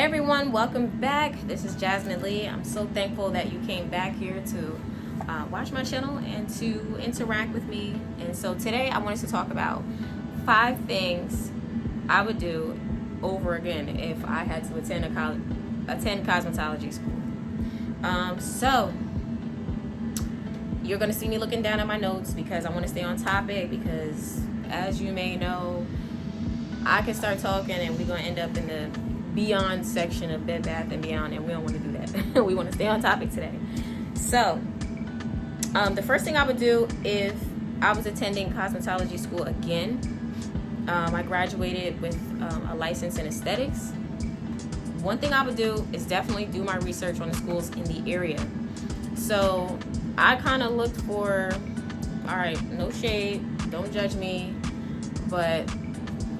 Hey everyone, welcome back. This is Jasmine Lee. I'm so thankful that you came back here to watch my channel and to interact with me. And so today I wanted to talk about 5 things I would do over again if I had to attend cosmetology school. So you're going to see me looking down at my notes because I want to stay on topic, because as you may know, I can start talking and we're going to end up in the Beyond section of Bed Bath & Beyond, and we don't want to do that. We want to stay on topic today. So the first thing I would do if I was attending cosmetology school again, I graduated with a license in aesthetics. One thing I would do is definitely do my research on the schools in the area. So I kind of looked for, all right, no shade, don't judge me, but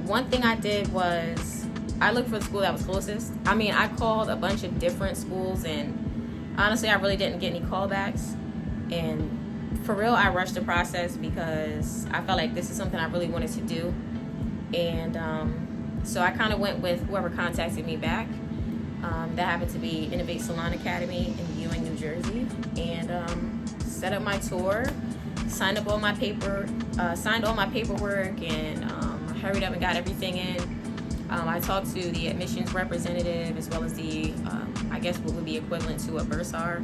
one thing I did was I looked for the school that was closest. I mean, I called a bunch of different schools, and honestly, I really didn't get any callbacks. And for real, I rushed the process because I felt like this is something I really wanted to do. And so I kind of went with whoever contacted me back. That happened to be Innovate Salon Academy in Ewing, New Jersey, and set up my tour, signed all my paperwork, and hurried up and got everything in. I talked to the admissions representative as well as the, I guess what would be equivalent to a bursar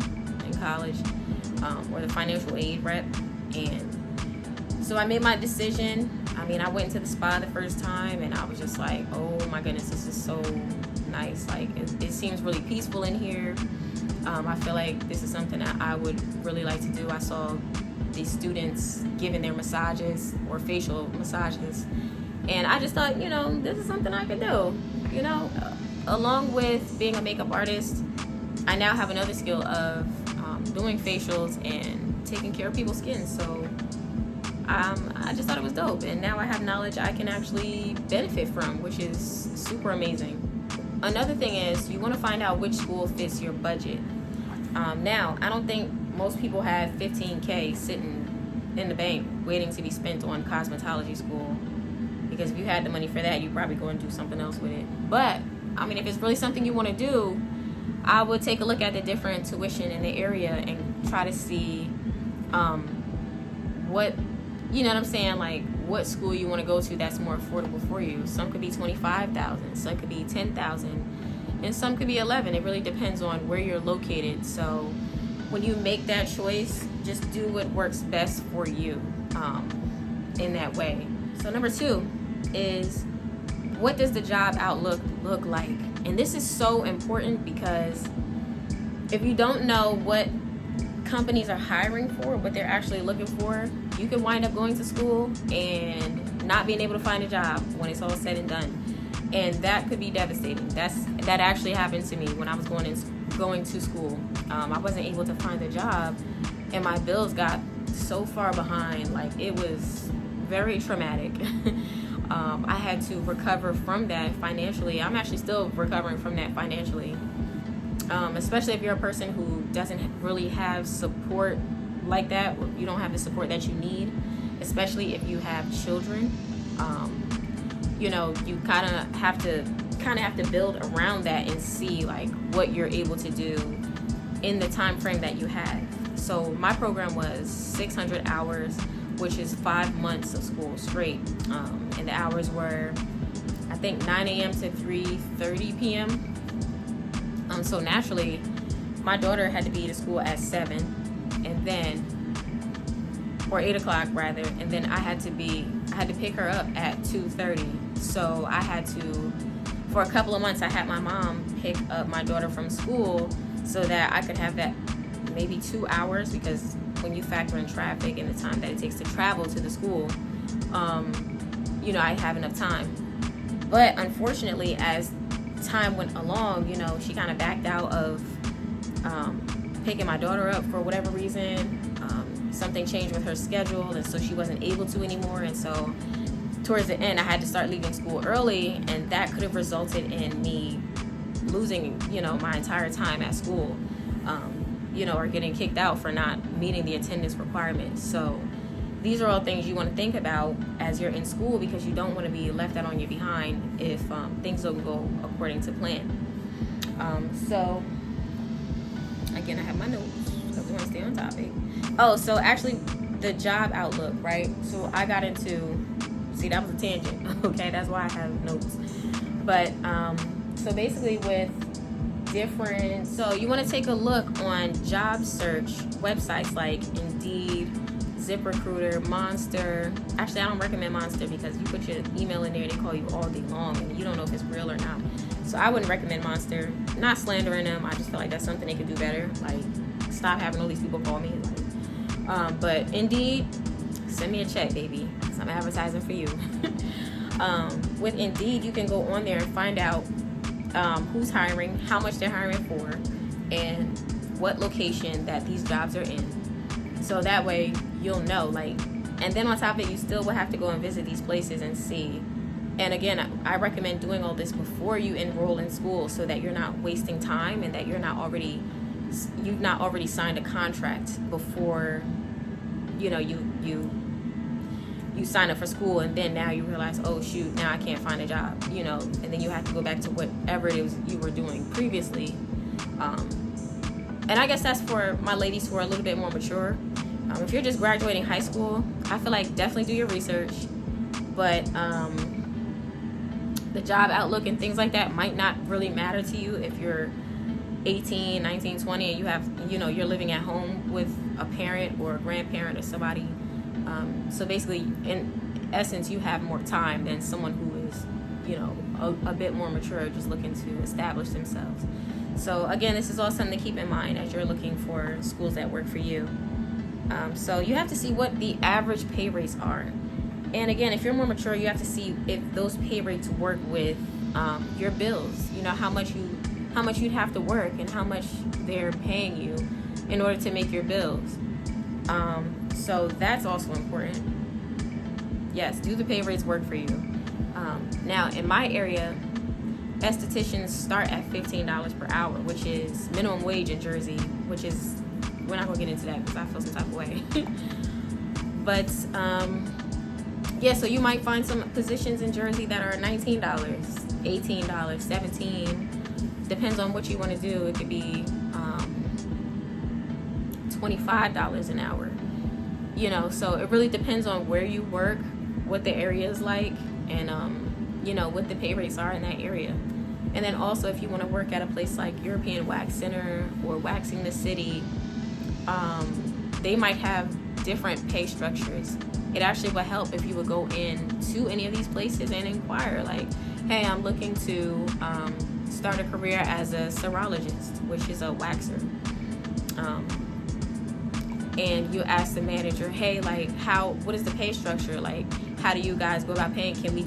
in college, or the financial aid rep. And so I made my decision. I mean, I went into the spa the first time and I was just like, oh my goodness, this is so nice. Like, it seems really peaceful in here. I feel like this is something that I would really like to do. I saw these students giving their massages or facial massages, and I just thought, this is something I could do. Along with being a makeup artist, I now have another skill of doing facials and taking care of people's skin. So I just thought it was dope. And now I have knowledge I can actually benefit from, which is super amazing. Another thing is you want to find out which school fits your budget. Now, I don't think most people have $15K sitting in the bank waiting to be spent on cosmetology school. Because if you had the money for that, you'd probably go and do something else with it. But, I mean, if it's really something you want to do, I would take a look at the different tuition in the area and try to see what, like what school you want to go to that's more affordable for you. Some could be $25,000, some could be $10,000, and some could be $11,000. It really depends on where you're located. So when you make that choice, just do what works best for you in that way. So number 2 is, what does the job outlook look like? And this is so important, because if you don't know what companies are hiring for, what they're actually looking for, you can wind up going to school and not being able to find a job when it's all said and done. And that could be devastating. That actually happened to me when I was going to school. I wasn't able to find a job, and my bills got so far behind. Like, it was very traumatic. I had to recover from that financially. I'm actually still recovering from that financially, especially if you're a person who doesn't really have support like that. You don't have the support that you need, especially if you have children. You kind of have to build around that and see like what you're able to do in the time frame that you have. So my program was 600 hours, which is 5 months of school straight. And the hours were, I think, 9 a.m. to 3:30 p.m. So naturally, my daughter had to be to school at 7, and then, or 8 o'clock rather, and then I had to pick her up at 2:30. So I had to, for a couple of months, I had my mom pick up my daughter from school so that I could have that maybe 2 hours, because when you factor in traffic and the time that it takes to travel to the school, I have enough time. But unfortunately, as time went along, she kind of backed out of picking my daughter up for whatever reason. Something changed with her schedule, and so she wasn't able to anymore. And so towards the end, I had to start leaving school early, and that could have resulted in me losing, my entire time at school. Or getting kicked out for not meeting the attendance requirements. So these are all things you want to think about as you're in school, because you don't want to be left out on your behind if things don't go according to plan. So again, I have my notes because we want to stay on topic. Oh, so actually, the job outlook, right? So I got into, see, that was a tangent. Okay, that's why I have notes. But so basically, with different, so you want to take a look on job search websites like Indeed, ZipRecruiter, Monster. Actually, I don't recommend Monster because you put your email in there and they call you all day long and you don't know if it's real or not. So I wouldn't recommend Monster. Not slandering them. I just feel like that's something they could do better. Like, stop having all these people call me. Like, but Indeed, send me a check, baby. Because I'm advertising for you. With Indeed, you can go on there and find out who's hiring, how much they're hiring for, and what location that these jobs are in. So that way you'll know, like, and then on top of it, you still will have to go and visit these places and see. And again, I recommend doing all this before you enroll in school so that you're not wasting time and that you've not already signed a contract before, you know, you sign up for school and then now you realize, oh shoot, now I can't find a job, you know, and then you have to go back to whatever it was you were doing previously. And I guess that's for my ladies who are a little bit more mature. If you're just graduating high school, I feel like definitely do your research, but the job outlook and things like that might not really matter to you if you're 18, 19, 20 and you have, you know, you're living at home with a parent or a grandparent or somebody. So basically, in essence, you have more time than someone who is, you know, a bit more mature, just looking to establish themselves. So again, this is all something to keep in mind as you're looking for schools that work for you. So you have to see what the average pay rates are. And again, if you're more mature, you have to see if those pay rates work with your bills. You know, how much you'd have to work and how much they're paying you in order to make your bills. So that's also important. Yes, do the pay rates work for you? Now, in my area, estheticians start at $15 per hour, which is minimum wage in Jersey, which is, we're not going to get into that because I feel some type of way. But, yeah, so you might find some positions in Jersey that are $19, $18, $17. Depends on what you want to do. It could be $25 an hour. You know, so it really depends on where you work, what the area is like, and you know, what the pay rates are in that area. And then also, if you want to work at a place like European Wax Center or Waxing the City, they might have different pay structures. It actually would help if you would go in to any of these places and inquire, like, hey, I'm looking to start a career as a serologist, which is a waxer. And you ask the manager, hey, like, what is the pay structure? Like, how do you guys go about paying? Can we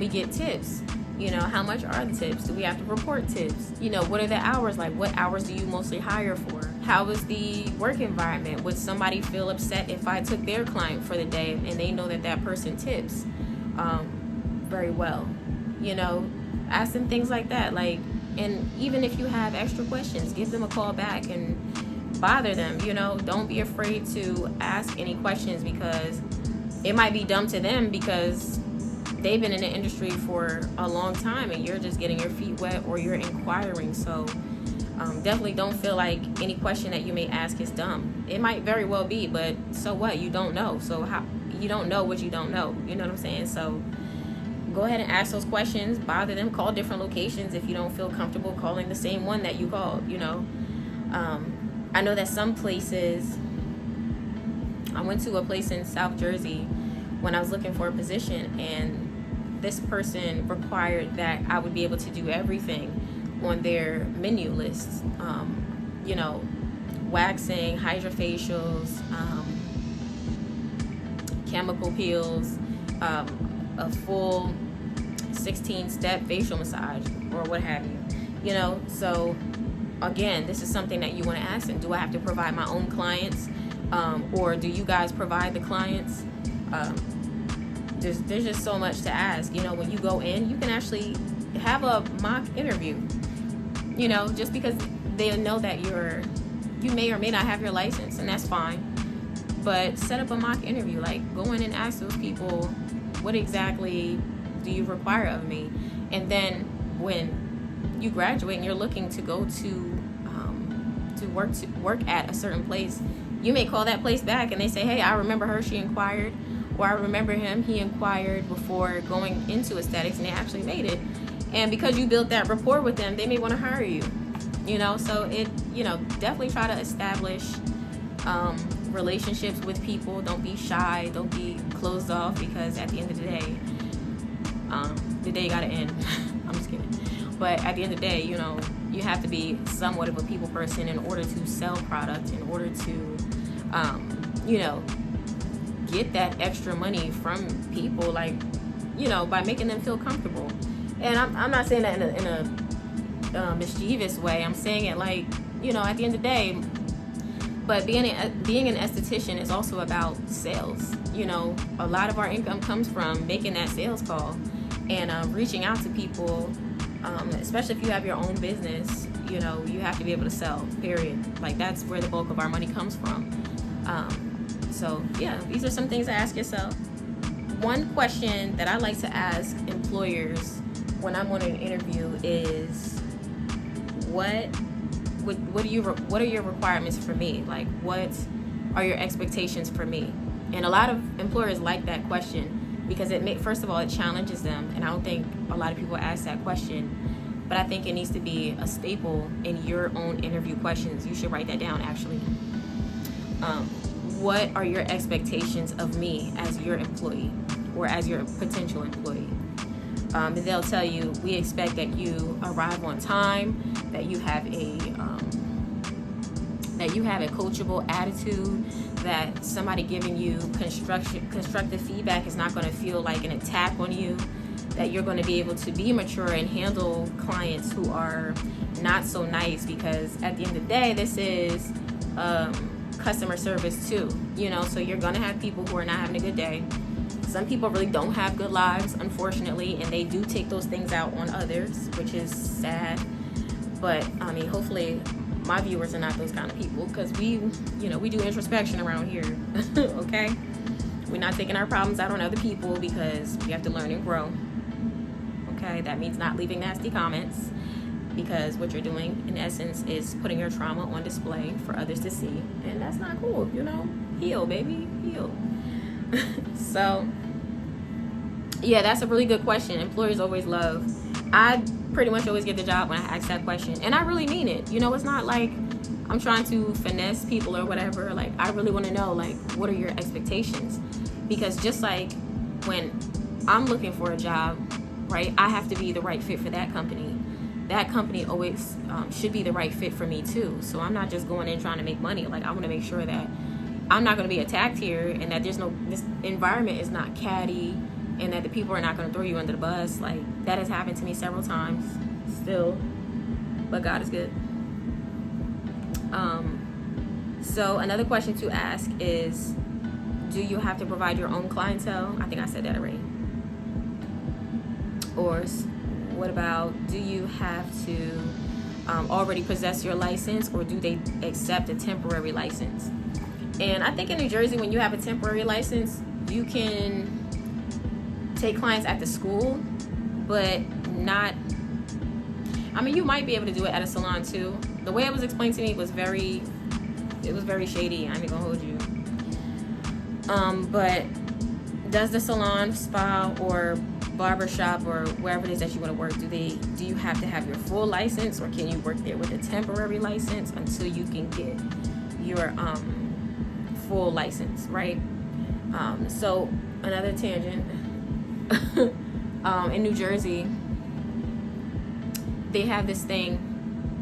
get tips? You know, how much are the tips? Do we have to report tips? You know, what are the hours like? What hours do you mostly hire for? How is the work environment? Would somebody feel upset if I took their client for the day and they know that person tips very well? You know, ask them things like that. Like, and even if you have extra questions, give them a call back and bother them. You know, don't be afraid to ask any questions because it might be dumb to them because they've been in the industry for a long time and you're just getting your feet wet or you're inquiring. So definitely don't feel like any question that you may ask is dumb. It might very well be, but so what? You don't know. So how you don't know what you don't know. You know what I'm saying? So go ahead and ask those questions, bother them, call different locations if you don't feel comfortable calling the same one that you called, you know. I know that some places, I went to a place in South Jersey when I was looking for a position, and this person required that I would be able to do everything on their menu list. You know, waxing, hydrofacials, chemical peels, a full 16-step facial massage, or what have you. You know, so again, this is something that you want to ask them. Do I have to provide my own clients, or do you guys provide the clients? There's just so much to ask. You know, when you go in, you can actually have a mock interview. You know, just because they know that you may or may not have your license, and that's fine. But set up a mock interview. Like, go in and ask those people, what exactly do you require of me? And then when you graduate and you're looking to go to work at a certain place, you may call that place back and they say, hey, I remember her, she inquired, or I remember him, he inquired before going into aesthetics, and they actually made it. And because you built that rapport with them, they may want to hire you. So it, definitely try to establish relationships with people. Don't be shy, don't be closed off, because at the end of the day gotta end. I'm just kidding. But at the end of the day, you have to be somewhat of a people person in order to sell product, in order to get that extra money from people, like, by making them feel comfortable. And I'm not saying that in a mischievous way. I'm saying it like, at the end of the day. But being an esthetician is also about sales. A lot of our income comes from making that sales call and reaching out to people, especially if you have your own business. You have to be able to sell, period. Like, that's where the bulk of our money comes from. So yeah, these are some things to ask yourself. One question that I like to ask employers when I'm on an interview is, what are your requirements for me? Like, what are your expectations for me? And a lot of employers like that question because first of all, it challenges them. And I don't think a lot of people ask that question, but I think it needs to be a staple in your own interview questions. You should write that down, actually. What are your expectations of me as your employee or as your potential employee? They'll tell you, we expect that you arrive on time, that you have a coachable attitude, that somebody giving you constructive feedback is not going to feel like an attack on you, that you're going to be able to be mature and handle clients who are not so nice, because at the end of the day, this is customer service too, so you're going to have people who are not having a good day. Some people really don't have good lives, unfortunately, and they do take those things out on others, which is sad. But hopefully my viewers are not those kind of people, because we do introspection around here. Okay, we're not taking our problems out on other people, because we have to learn and grow. Okay, that means not leaving nasty comments, because what you're doing in essence is putting your trauma on display for others to see, and that's not cool. Heal, baby, heal. So yeah, that's a really good question. Employers always love. I pretty much always get the job when I ask that question, and I really mean it. It's not like I'm trying to finesse people or whatever. Like, I really want to know, like, what are your expectations? Because just like when I'm looking for a job, right, I have to be the right fit for that company. That company always should be the right fit for me too. So I'm not just going in trying to make money. Like, I want to make sure that I'm not going to be attacked here, and that this environment is not catty, and that the people are not going to throw you under the bus. Like, that has happened to me several times still, but God is good. So another question to ask is, do you have to provide your own clientele? I think I said that already. Or what about, do you have to already possess your license, or do they accept a temporary license? And I think in New Jersey, when you have a temporary license, you can take clients at the school, but not, you might be able to do it at a salon too. The way it was explained to me was very shady. I ain't gonna hold you. But does the salon, spa, or barber shop, or wherever it is that you want to work, do you have to have your full license, or can you work there with a temporary license until you can get your full license, right? So another tangent. In New Jersey, they have this thing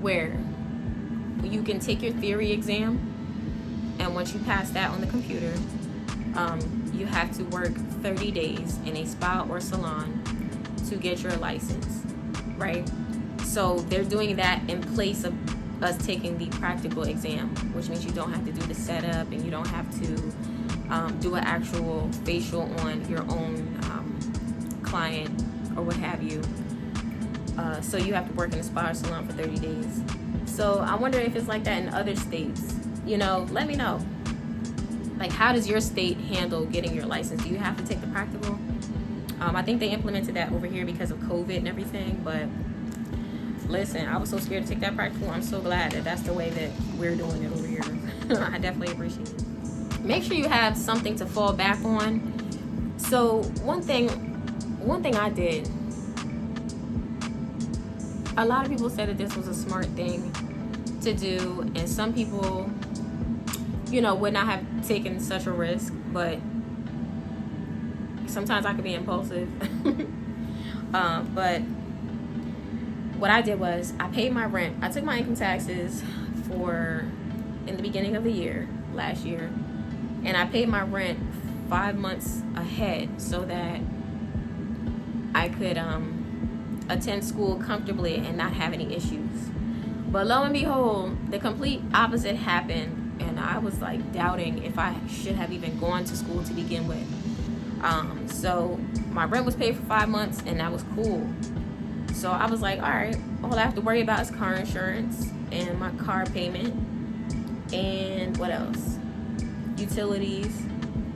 where you can take your theory exam, and once you pass that on the computer, you have to work 30 days in a spa or salon to get your license, right? So they're doing that in place of us taking the practical exam, which means you don't have to do the setup, and you don't have to do an actual facial on your own client or what have you. So you have to work in a spa or salon for 30 days. So I wonder if it's like that in other states. Let me know. Like, how does your state handle getting your license? Do you have to take the practical? I think they implemented that over here because of COVID and everything, but listen, I was so scared to take that practical. I'm so glad that that's the way that we're doing it over here. I definitely appreciate it. Make sure you have something to fall back on. So one thing I did, a lot of people said that this was a smart thing to do, and some people, would not have taken such a risk, but sometimes I could be impulsive. But what I did was I paid my rent. I took my income taxes in the beginning of the year, last year, and I paid my rent 5 months ahead so that I could attend school comfortably and not have any issues. But lo and behold, the complete opposite happened, and I was like doubting if I should have even gone to school to begin with. So my rent was paid for 5 months, and that was cool. So I was like, all right, all I have to worry about is car insurance and my car payment, and what else? Utilities,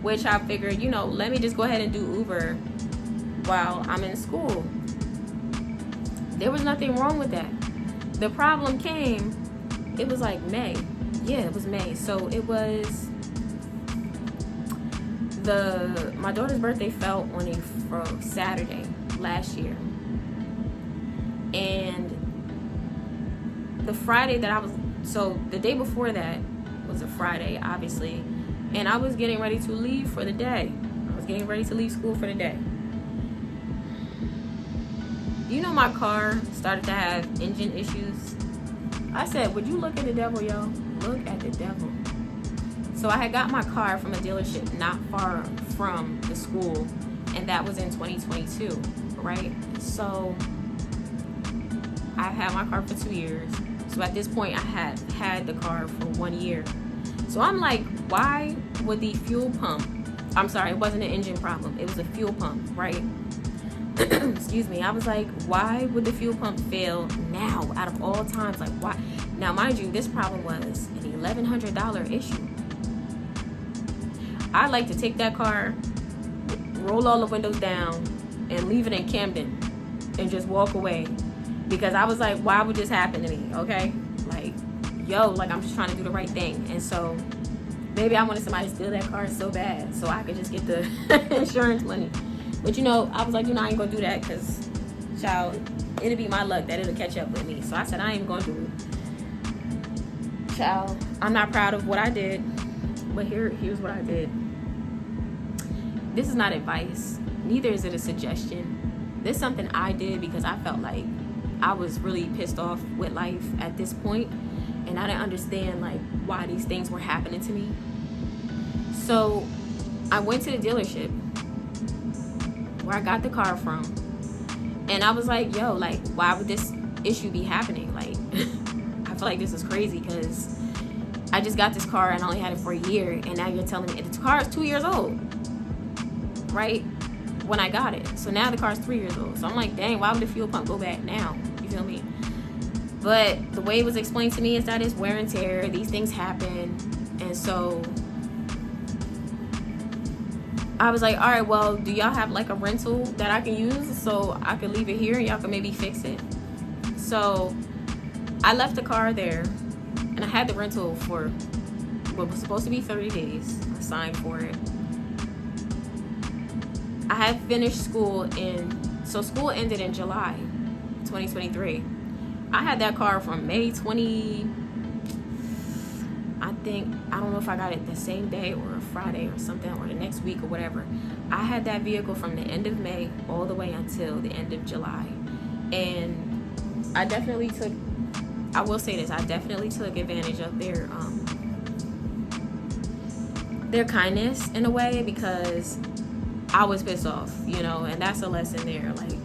which I figured, let me just go ahead and do Uber while I'm in school. There was nothing wrong with that. The problem came, it was like May. Yeah, it was May. So it was my daughter's birthday fell on a Saturday last year. And the Friday the day before that was a Friday, obviously. And I was getting ready to leave for the day. I was getting ready to leave school for the day. My car started to have engine issues. I said, would you look at the devil, yo? Look at the devil. So I had got my car from a dealership not far from the school, and that was in 2022, right? So I had my car for 2 years. So at this point, I had the car for 1 year. So I'm like, why would the fuel pump, I'm sorry, it wasn't an engine problem. It was a fuel pump, right? Excuse me. I was like, why would the fuel pump fail now out of all times? Like, why? Now, mind you, this problem was an $1,100 issue. I like to take that car, roll all the windows down, and leave it in Camden and just walk away. Because I was like, why would this happen to me? Okay? Like, I'm just trying to do the right thing. And so maybe I wanted somebody to steal that car so bad so I could just get the insurance money. But I was like, I ain't gonna do that, because, child, it'll be my luck that it'll catch up with me. So I said, I ain't gonna do it. Child, I'm not proud of what I did, but here's what I did. This is not advice, neither is it a suggestion. This is something I did because I felt like I was really pissed off with life at this point, and I didn't understand like why these things were happening to me. So I went to the dealership where I got the car from, and I was like, why would this issue be happening? Like, I feel like this is crazy, because I just got this car and I only had it for a year, and now you're telling me the car is 2 years old, right? When I got it. So now the car is 3 years old. So I'm like, dang, why would the fuel pump go bad now? You feel me? But the way it was explained to me is that it's wear and tear. These things happen. And so I was like, all right, well, do y'all have like a rental that I can use so I can leave it here and y'all can maybe fix it? So I left the car there, and I had the rental for what was supposed to be 30 days. I signed for it. I had finished school so school ended in July 2023. I had that car from May 20, I don't know if I got it the same day or a Friday or something, or the next week or whatever. I had that vehicle from the end of May all the way until the end of July. And I definitely took advantage of their kindness in a way, because I was pissed off, and that's a lesson there. Like,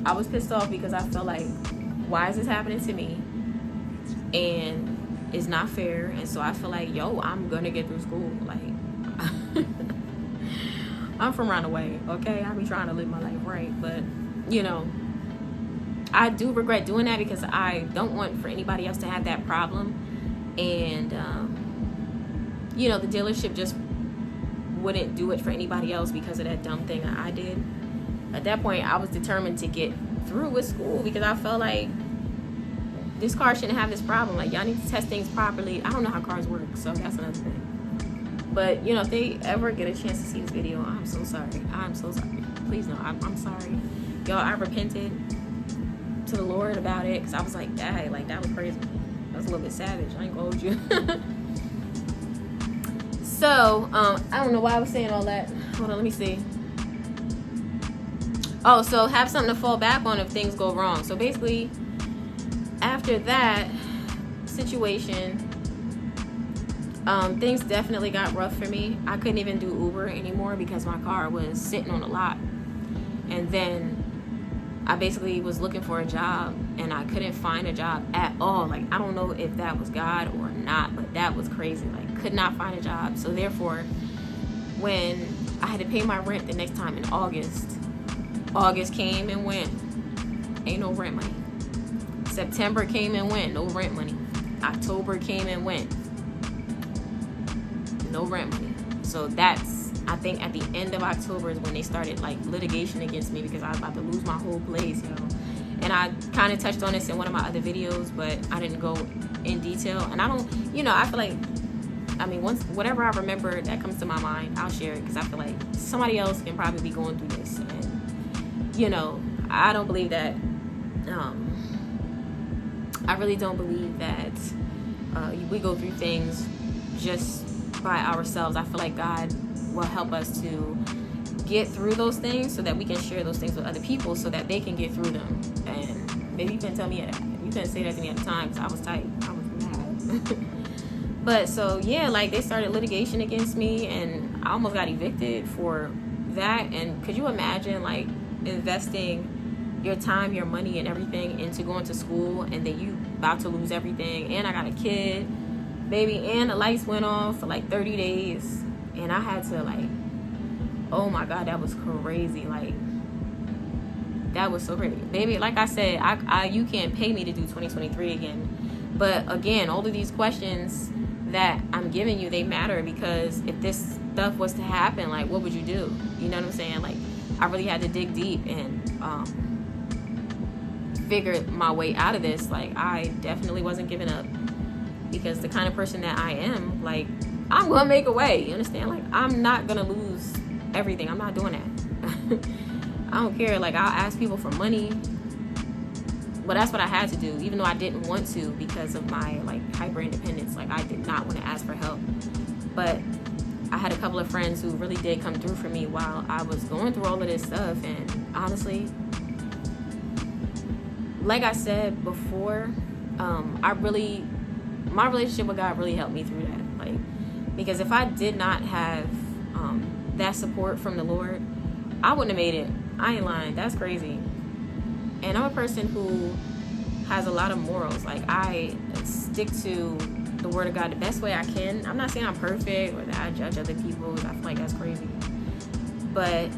I was pissed off because I felt like, why is this happening to me? And it's not fair. And so I feel like, I'm gonna get through school. Like, I'm from around the way, okay? I be trying to live my life right, but I do regret doing that, because I don't want for anybody else to have that problem. And the dealership just wouldn't do it for anybody else because of that dumb thing that I did. At that point, I was determined to get through with school, because I felt like this car shouldn't have this problem. Like, y'all need to test things properly. I don't know how cars work, so that's another thing. But, you know, if they ever get a chance to see this video, I'm so sorry. I'm so sorry. Please no, I'm sorry. Y'all, I repented to the Lord about it, because I was like, dang, like, that was crazy. That was a little bit savage. I ain't gonna hold you. So, I don't know why I was saying all that. Hold on, let me see. Oh, so have something to fall back on if things go wrong. So basically, after that situation, things definitely got rough for me. I couldn't even do Uber anymore because my car was sitting on the lot. And then I basically was looking for a job, and I couldn't find a job at all. Like, I don't know if that was God or not, but that was crazy. Like, could not find a job. So therefore, when I had to pay my rent the next time in August came and went. Ain't no rent money. September came and went. No rent money. October came and went. No rent money. So that's, I think at the end of October is when they started like litigation against me, because I was about to lose my whole place, you know. And I kind of touched on this in one of my other videos, but I didn't go in detail. And I don't, you know, I feel like, I mean, once, whatever I remember that comes to my mind, I'll share it, because I feel like somebody else can probably be going through this. And, you know, I don't believe that, I really don't believe that we go through things just by ourselves. I feel like God will help us to get through those things so that we can share those things with other people so that they can get through them. And maybe you can tell me, you couldn't say that to me at the time because I was tight. I was mad. But so, yeah, like they started litigation against me, and I almost got evicted for that. And could you imagine like investing your time, your money, and everything into going to school, and then you about to lose everything? And I got a kid, baby, and the lights went off for like 30 days, and I had to like, oh my God, that was crazy. Like, that was so crazy, baby. Like I said, I you can't pay me to do 2023 again. But again, all of these questions that I'm giving you, they matter, because if this stuff was to happen, like, what would you do? You know what I'm saying? Like, I really had to dig deep and figure my way out of this. Like, I definitely wasn't giving up, because the kind of person that I am, like, I'm gonna make a way. You understand? Like, I'm not gonna lose everything. I'm not doing that. I don't care. Like, I'll ask people for money. But that's what I had to do, even though I didn't want to, because of my like hyper independence. Like, I did not want to ask for help. But I had a couple of friends who really did come through for me while I was going through all of this stuff. And honestly, like I said before, my relationship with God really helped me through that. Like, because if I did not have that support from the Lord, I wouldn't have made it. I ain't lying. That's crazy. And I'm a person who has a lot of morals. Like, I stick to the word of God the best way I can. I'm not saying I'm perfect or that I judge other people. I feel like that's crazy. But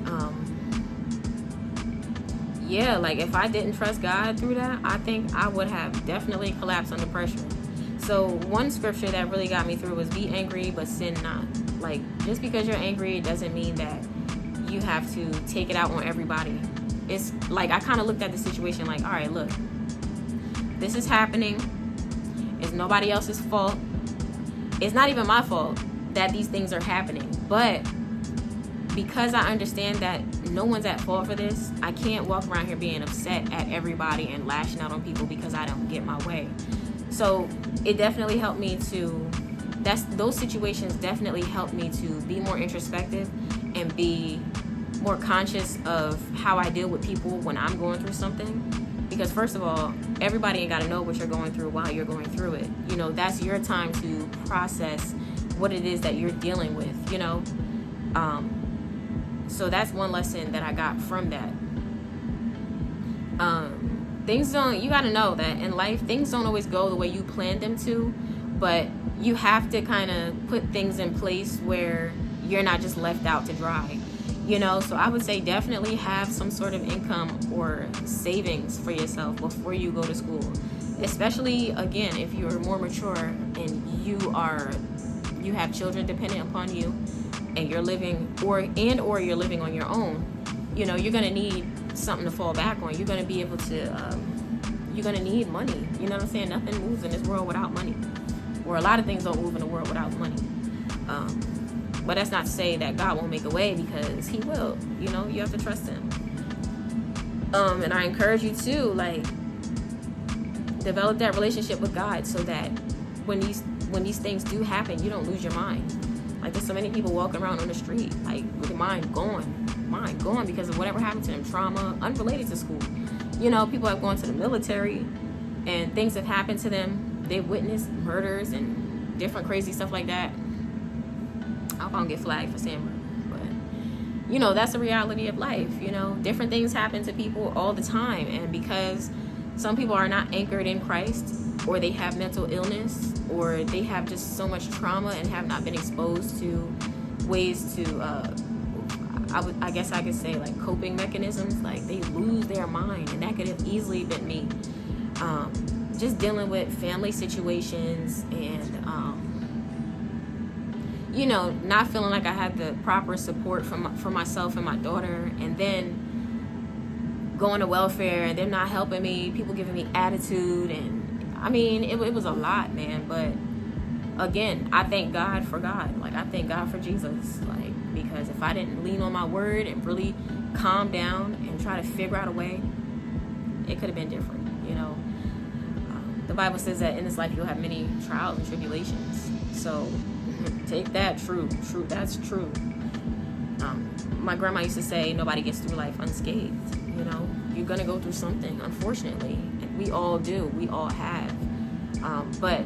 yeah, like, if I didn't trust God through that, I think I would have definitely collapsed under pressure. So one scripture that really got me through was, be angry but sin not. Like, just because you're angry, it doesn't mean that you have to take it out on everybody. It's like, I kind of looked at the situation like, all right, look, this is happening. It's nobody else's fault. It's not even my fault that these things are happening. But because I understand that no one's at fault for this, I can't walk around here being upset at everybody and lashing out on people because I don't get my way. So it definitely helped me to, those situations definitely helped me to be more introspective and be more conscious of how I deal with people when I'm going through something. Because first of all, everybody ain't got to know what you're going through while you're going through it. You know, that's your time to process what it is that you're dealing with, you know. So that's one lesson that I got from that. You got to know that in life, things don't always go the way you planned them to, but you have to kind of put things in place where you're not just left out to dry. You know, so I would say definitely have some sort of income or savings for yourself before you go to school. Especially, again, if you're more mature and you have children dependent upon you, and you're living or you're living on your own. You know, you're gonna need something to fall back on. You're gonna be able to you're gonna need money. You know what I'm saying? Nothing moves in this world without money, or a lot of things don't move in the world without money. But that's not to say that God won't make a way, because he will. You know, you have to trust him. And I encourage you to, like, develop that relationship with God, so that when these things do happen, you don't lose your mind. Like, there's so many people walking around on the street, like, with their mind gone because of whatever happened to them, trauma unrelated to school. You know, people have gone to the military and things have happened to them. They've witnessed murders and different crazy stuff like that. I hope I don't get flagged for saying murder, but you know, that's the reality of life. You know, different things happen to people all the time, and because some people are not anchored in Christ, or they have mental illness, or they have just so much trauma and have not been exposed to ways to I guess I could say, like, coping mechanisms, like, they lose their mind. And that could have easily been me, just dealing with family situations, and you know, not feeling like I had the proper support for myself and my daughter, and then going to welfare and they're not helping me, people giving me attitude, and I mean, it was a lot, man. But again, I thank God for God. Like, I thank God for Jesus. Like, because if I didn't lean on my word and really calm down and try to figure out a way, it could have been different, you know. The Bible says that in this life you'll have many trials and tribulations. So take that, true, that's true. My grandma used to say, nobody gets through life unscathed. You know, you're gonna go through something, unfortunately, and we all do, we all have. But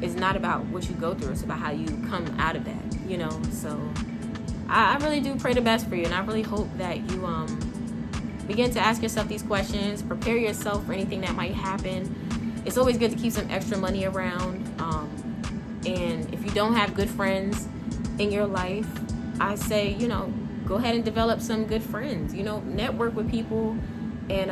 it's not about what you go through, it's about how you come out of that, you know. So I really do pray the best for you, and I really hope that you begin to ask yourself these questions, prepare yourself for anything that might happen. It's always good to keep some extra money around, and if you don't have good friends in your life, I say, you know, go ahead and develop some good friends. You know, network with people, and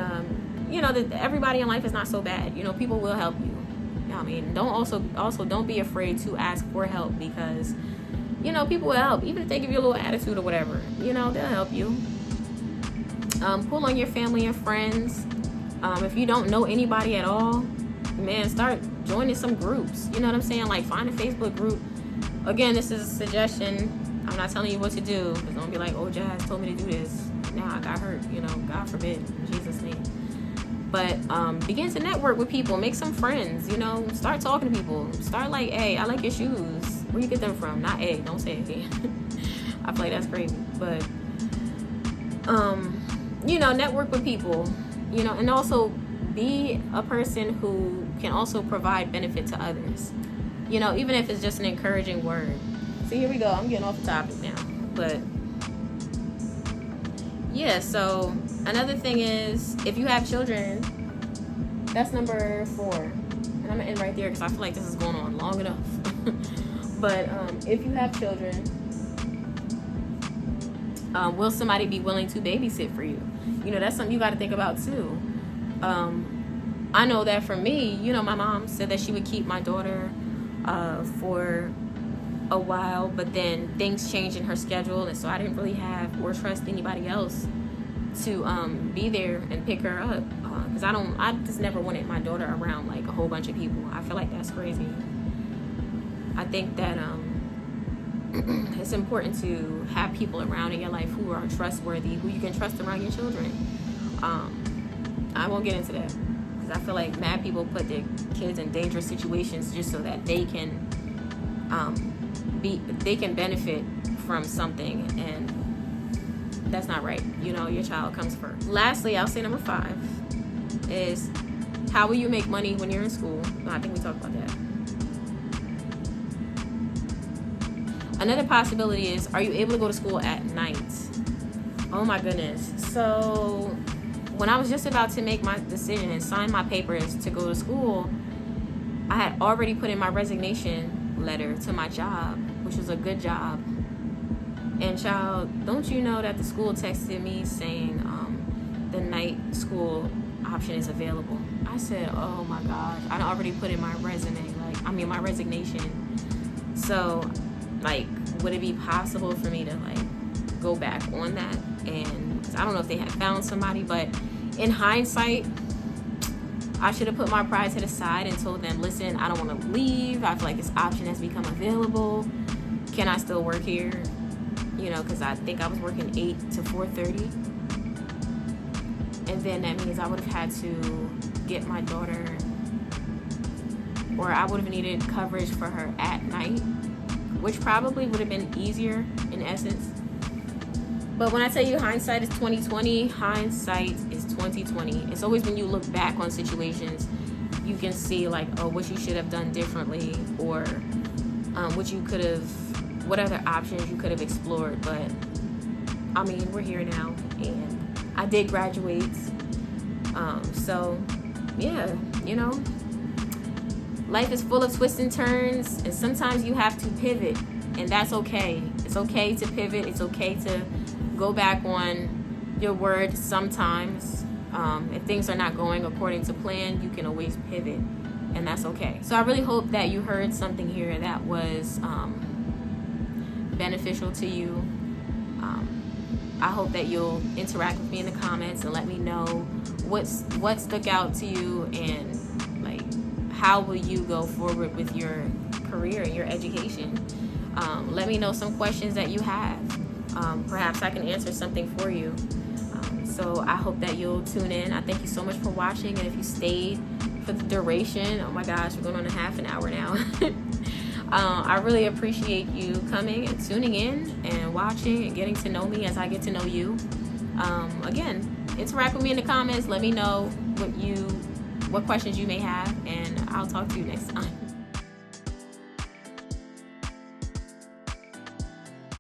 you know that everybody in life is not so bad. You know, people will help you. You know what I mean, don't be afraid to ask for help, because you know, people will help, even if they give you a little attitude or whatever. You know, they'll help you. Pull on your family and friends. If you don't know anybody at all, man, start joining some groups. You know what I'm saying? Like, find a Facebook group. Again, this is a suggestion. I'm not telling you what to do, because don't be like, oh, Jazz told me to do this. Now I got hurt. You know, God forbid, in Jesus' name. But begin to network with people. Make some friends. You know, start talking to people. Start like, hey, I like your shoes. Where you get them from? Not A. Don't say A. I feel like that's crazy. But you know, network with people. You know, and also be a person who can also provide benefit to others. You know, even if it's just an encouraging word. So here we go. I'm getting off the topic now. But yeah, so another thing is, if you have children, that's number 4. And I'm gonna end right there because I feel like this is going on long enough. But if you have children, will somebody be willing to babysit for you? You know, that's something you got to think about too. I know that for me, you know, my mom said that she would keep my daughter for a while, but then things changed in her schedule, and so I didn't really have or trust anybody else to be there and pick her up, because I just never wanted my daughter around like a whole bunch of people. I feel like that's crazy. I think that it's important to have people around in your life who are trustworthy, who you can trust around your children. I won't get into that, because I feel like mad people put their kids in dangerous situations just so that they can benefit from something, and that's not right. You know, your child comes first. Lastly, I'll say number 5 is, how will you make money when you're in school? I think we talked about that. Another possibility is, are you able to go to school at night? Oh my goodness. So when I was just about to make my decision and sign my papers to go to school, I had already put in my resignation letter to my job, which was a good job. And child, don't you know that the school texted me saying the night school option is available? I said, oh my gosh, I already put in my my resignation. So like, would it be possible for me to like go back on that? And 'cause I don't know if they had found somebody, but in hindsight, I should have put my pride to the side and told them, listen, I don't want to leave. I feel like this option has become available. Can I still work here? You know, because I think I was working 8 to 4:30. And then that means I would have had to get my daughter, or I would have needed coverage for her at night, which probably would have been easier in essence. But when I tell you hindsight is 2020, hindsight is 2020. It's always when you look back on situations, you can see like, oh, what you should have done differently, or what you could have, what other options you could have explored. But I mean, we're here now, and I did graduate. So yeah, you know, life is full of twists and turns, and sometimes you have to pivot, and that's okay. It's okay to pivot. It's okay to go back on your word sometimes. If things are not going according to plan, you can always pivot, and that's okay. So I really hope that you heard something here that was beneficial to you. I hope that you'll interact with me in the comments and let me know what stuck out to you, and like, how will you go forward with your career and your education. Let me know some questions that you have. Perhaps I can answer something for you. So I hope that you'll tune in. I thank you so much for watching, and if you stayed for the duration, oh my gosh, we're going on a half an hour now. I really appreciate you coming and tuning in and watching and getting to know me as I get to know you. Again, interact with me in the comments. Let me know what questions you may have, and I'll talk to you next time.